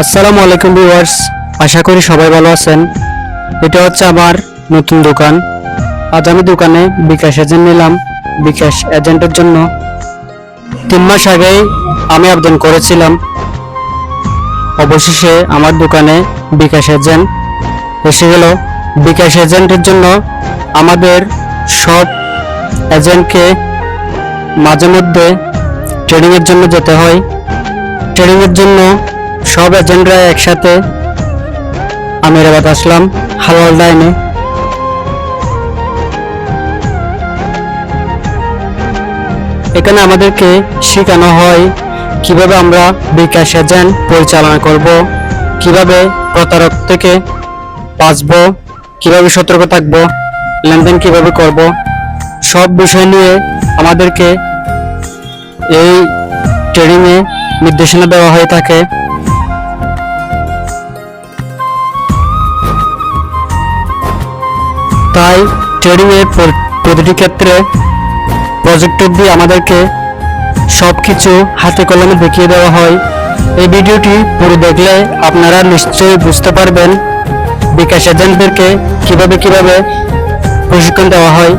আসসালামু আলাইকুম ভিউয়ার্স, আশা করি সবাই ভালো আছেন। এটা হচ্ছে আমার নতুন দোকান। আজ আমি দোকানে বিকাশ এজেন্ট নিলাম। বিকাশ এজেন্টের জন্য 3 মাস আগেই আমি আবেদন করেছিলাম। অবশেষে আমার দোকানে বিকাশ এজেন্ট এসে গেল। বিকাশ এজেন্টের জন্য আমাদের সব এজেন্টকে মাঝে মধ্যে ট্রেনিংয়ের জন্য যেতে হয়। ট্রেনিংয়ের জন্য সব এজেন্টরা একসাথে আমিরাবাদ আসলাম, হালাল ডাইনে। এখানে আমাদেরকে শেখানো হয় কিভাবে আমরা বিকাশ এজেন্ট পরিচালনা করব, কিভাবে প্রতারক থেকে বাঁচব, কিভাবে সতর্ক থাকব, লেনদেন কিভাবে করব, সব বিষয় নিয়ে আমাদেরকে এই ট্রেনিংয়ে নির্দেশনা দেওয়া হয়ে থাকে। তাই ট্রেডিংয়ের প্রতিটি ক্ষেত্রে প্রজেক্টর দিয়ে আমাদেরকে সবকিছু হাতে কলমে দেখিয়ে দেওয়া হয়। এই ভিডিওটি পুরো দেখলে আপনারা নিশ্চয়ই বুঝতে পারবেন বিকাশ এজেন্টদেরকে কিভাবে প্রশিক্ষণ দেওয়া হয়।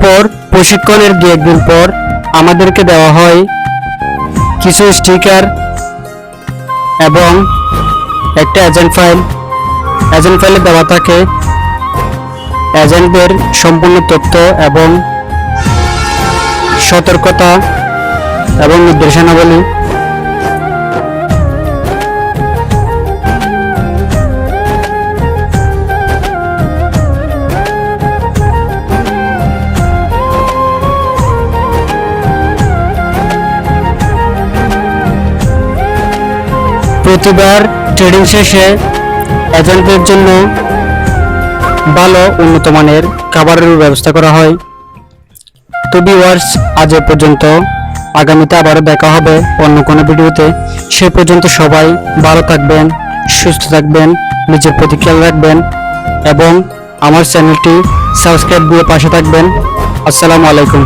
তারপর প্রশিক্ষণের 2-1 দিন পর আমাদেরকে দেওয়া হয় কিছু স্টিকার এবং একটা এজেন্ট ফাইলে দেওয়া থাকে এজেন্টদের সম্পূর্ণ তথ্য এবং সতর্কতা এবং নির্দেশনাবলী। প্রতিবার ট্রেডিং শেষে এজেন্টদের জন্য ভালো উন্নত মানের খাবারের ব্যবস্থা করা হয়। তো ভিউয়ার্স, আজ এ পর্যন্ত। আগামীতে আবারও দেখা হবে অন্য কোনো ভিডিওতে। সে পর্যন্ত সবাই ভালো থাকবেন, সুস্থ থাকবেন, নিজের প্রতি খেয়াল রাখবেন এবং আমার চ্যানেলটি সাবস্ক্রাইব দিয়ে পাশে থাকবেন। আসসালামু আলাইকুম।